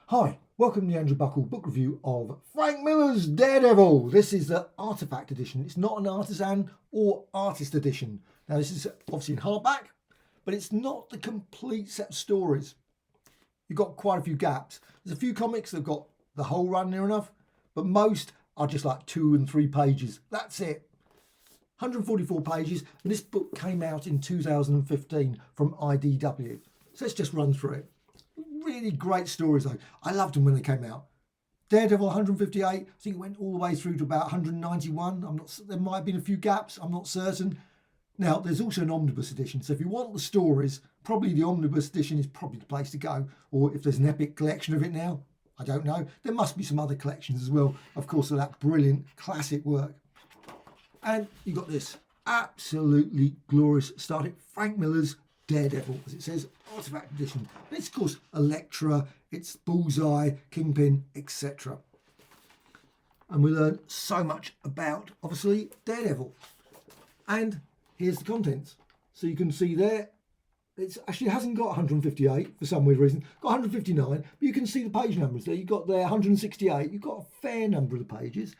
Hi, welcome to the Andrew Buckle book review of Frank Miller's Daredevil. This is the Artefact edition. It's not an Artisan or Artist edition. Now this is obviously in hardback, but it's not the complete set of stories. You've got quite a few gaps. There's a few comics that have got the whole run near enough, but most are just like 2 and 3 pages. That's it. 144 pages, and this book came out in 2015 from IDW. So let's just run through it. Really great stories though. I loved them when they came out. Daredevil 158, I think it went all the way through to about 191. There might have been a few gaps, I'm not certain. Now there's also an omnibus edition, so if you want the stories, probably the omnibus edition is probably the place to go. Or if there's an epic collection of it now, I don't know. There must be some other collections as well, of course, of that brilliant classic work. And you got this absolutely glorious starting Frank Miller's Daredevil, as it says, Artifact Edition. And it's of course Elektra, it's Bullseye, Kingpin, etc. And we learn so much about, obviously, Daredevil. And here's the contents. So you can see there, it actually hasn't got 158 for some weird reason. Got 159, but you can see the page numbers there. You've got there 168. You've got a fair number of the pages.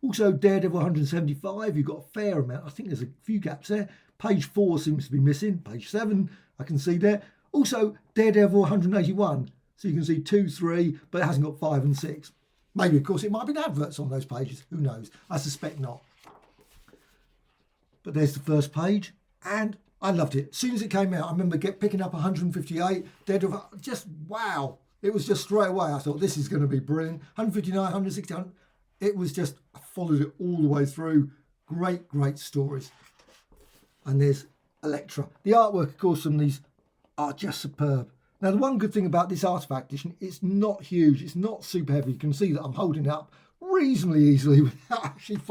Also, Daredevil 175, you've got a fair amount. I think there's a few gaps there. Page 4 seems to be missing. Page 7, I can see there. Also, Daredevil 181. So you can see 2, 3, but it hasn't got 5 and 6. Maybe, of course, it might have been adverts on those pages. Who knows? I suspect not. But there's the first page, and I loved it. As soon as it came out, I remember picking up 158. Daredevil, just wow. It was just straight away. I thought, this is going to be brilliant. 159, 160, it was just, I followed it all the way through. Great, great stories. And there's Elektra. The artwork, of course, from these are just superb. Now, the one good thing about this Artifact edition, it's not huge. It's not super heavy. You can see that I'm holding it up reasonably easily without actually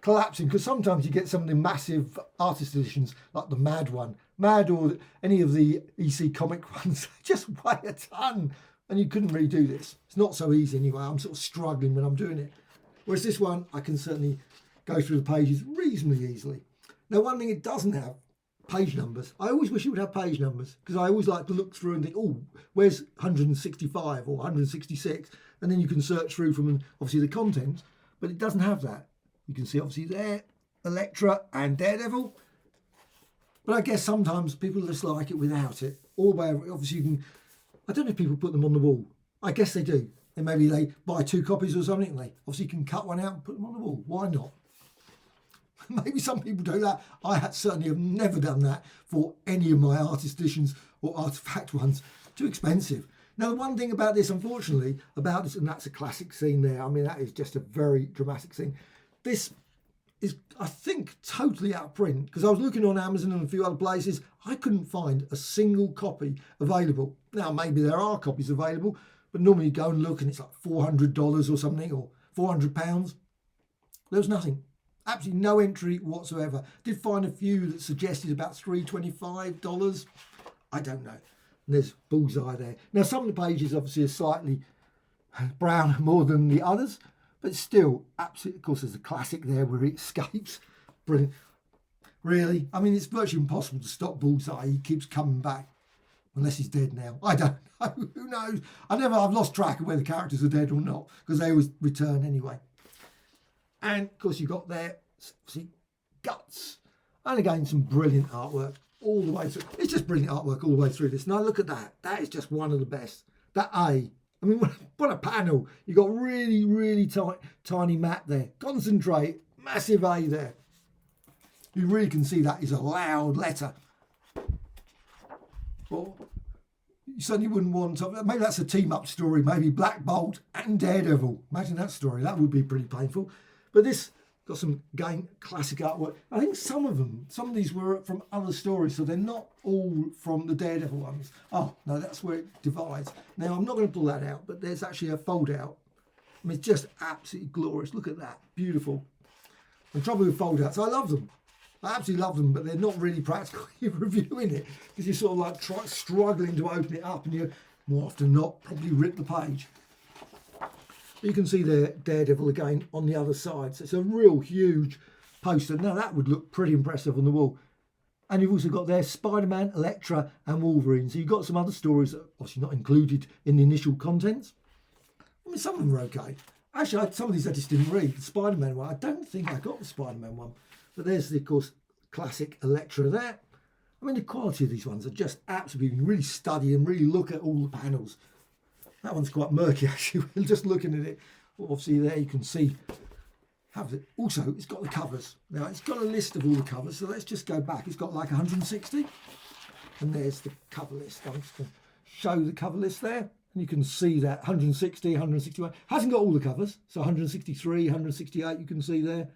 collapsing. Because sometimes you get some of the massive artist editions, like the Mad one. Mad or any of the EC comic ones, just weigh a ton. And you couldn't really do this. It's not so easy anyway. I'm sort of struggling when I'm doing it. Whereas this one, I can certainly go through the pages reasonably easily. Now, one thing it doesn't have, page numbers. I always wish it would have page numbers because I always like to look through and think, oh, where's 165 or 166? And then you can search through from obviously the content, but it doesn't have that. You can see obviously there, Elektra and Daredevil. But I guess sometimes people just like it without it. All by obviously you can, I don't know if people put them on the wall. I guess they do. And maybe they buy 2 copies or something. And they obviously can cut one out and put them on the wall. Why not? Maybe some people do that. I certainly have never done that for any of my artist editions or artifact ones. Too expensive. Now, the one thing about this, unfortunately, about this, and that's a classic scene there. I mean, that is just a very dramatic scene. This is, I think, totally out of print because I was looking on Amazon and a few other places. I couldn't find a single copy available. Now, maybe there are copies available, but normally you go and look and it's like $400 or something, or £400. There was nothing. Absolutely no entry whatsoever. Did find a few that suggested about $325. I don't know. And there's Bullseye there. Now, some of the pages obviously are slightly brown more than the others, but still, absolutely, of course, there's a classic there where he escapes. Brilliant. Really? I mean, it's virtually impossible to stop Bullseye. He keeps coming back. Unless he's dead now. I don't know. Who knows? I've lost track of whether the characters are dead or not, because they always return anyway. And of course, you've got there, see, Guts. And again, some brilliant artwork all the way through. It's just brilliant artwork all the way through this. Now, look at that. That is just one of the best. That A. I mean, what a panel. You've got really, really tiny mat there. Concentrate. Massive A there. You really can see that is a loud letter. Well, you certainly wouldn't want to. Maybe that's a team-up story. Maybe Black Bolt and Daredevil. Imagine that story. That would be pretty painful. But this got some, again, classic artwork. I think some of these were from other stories, so they're not all from the Daredevil ones. Oh, no, that's where it divides. Now, I'm not going to pull that out, but there's actually a fold-out. I mean, it's just absolutely glorious. Look at that. Beautiful. The trouble with fold-outs, I love them. I absolutely love them, but they're not really practical. You're reviewing it because you're sort of like struggling to open it up, and you more often than not probably rip the page. You can see there Daredevil again on the other side. So it's a real huge poster. Now that would look pretty impressive on the wall. And you've also got there Spider-Man, Elektra and Wolverine. So you've got some other stories that are obviously not included in the initial contents. I mean, some of them were okay. Actually, some of these I just didn't read. The Spider-Man one, I don't think I got the Spider-Man one. But there's the, of course, classic Elektra there. I mean, the quality of these ones are just absolutely, really study and really look at all the panels. That one's quite murky, actually. Just looking at it, obviously there you can see. Also, it's got the covers. Now, it's got a list of all the covers, so let's just go back. It's got like 160. And there's the cover list. I'm just going to show the cover list there. And you can see that 160, 161. Hasn't got all the covers. So 163, 168 you can see there.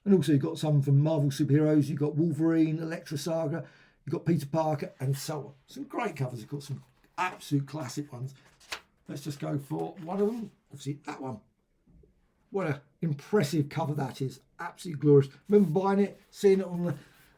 And also you've got some from Marvel superheroes. You've got Wolverine, Elektra Saga. You've got Peter Parker and so on. Some great covers. You've got some absolute classic ones. Let's just go for one of them. Obviously that one. What an impressive cover that is. Absolutely glorious. Remember buying it, seeing it on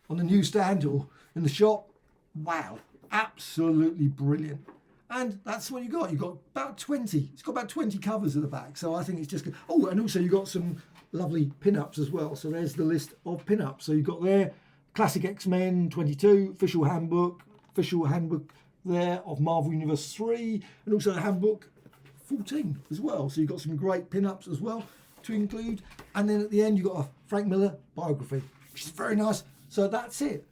the newsstand or in the shop. Wow. Absolutely brilliant. And that's what you got. You've got about 20. It's got about 20 covers at the back. So I think it's just good. Oh, and also you've got some lovely pin-ups as well. So there's the list of pin-ups. So you've got there Classic X-Men 22, official handbook there of Marvel Universe 3, and also the handbook 14 as well. So you've got some great pin-ups as well to include. And then at the end you've got a Frank Miller biography, which is very nice. So that's it.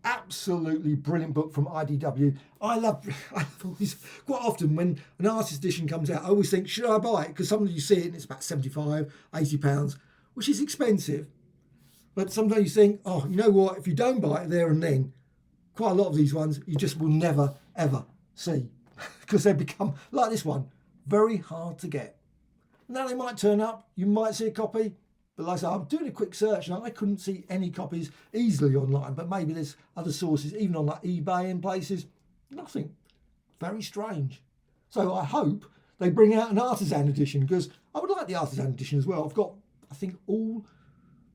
Absolutely brilliant book from IDW. I love all these. Quite often when an artist edition comes out, I always think, should I buy it? Because sometimes you see it and it's about 75, 80 pounds, which is expensive. But sometimes you think, oh, you know what? If you don't buy it there and then, quite a lot of these ones you just will never, ever see. Because they become, like this one, very hard to get. Now they might turn up, you might see a copy. But like I said, I'm doing a quick search and I couldn't see any copies easily online. But maybe there's other sources, even on like eBay and places. Nothing. Very strange. So I hope they bring out an Artisan Edition, because I would like the Artisan Edition as well. I've got, I think, all,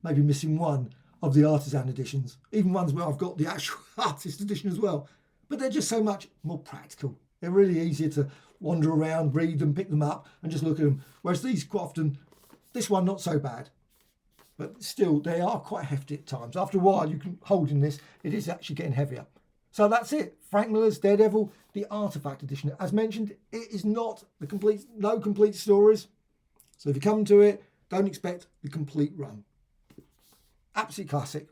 maybe missing one of the Artisan Editions. Even ones where I've got the actual Artist Edition as well. But they're just so much more practical. They're really easier to wander around, read them, pick them up and just look at them. Whereas these quite often, this one not so bad. But still, they are quite hefty at times. After a while, you can hold in this, it is actually getting heavier. So that's it. Frank Miller's Daredevil, the Artefact Edition. As mentioned, it is not the complete, no complete stories. So if you come to it, don't expect the complete run. Absolute classic.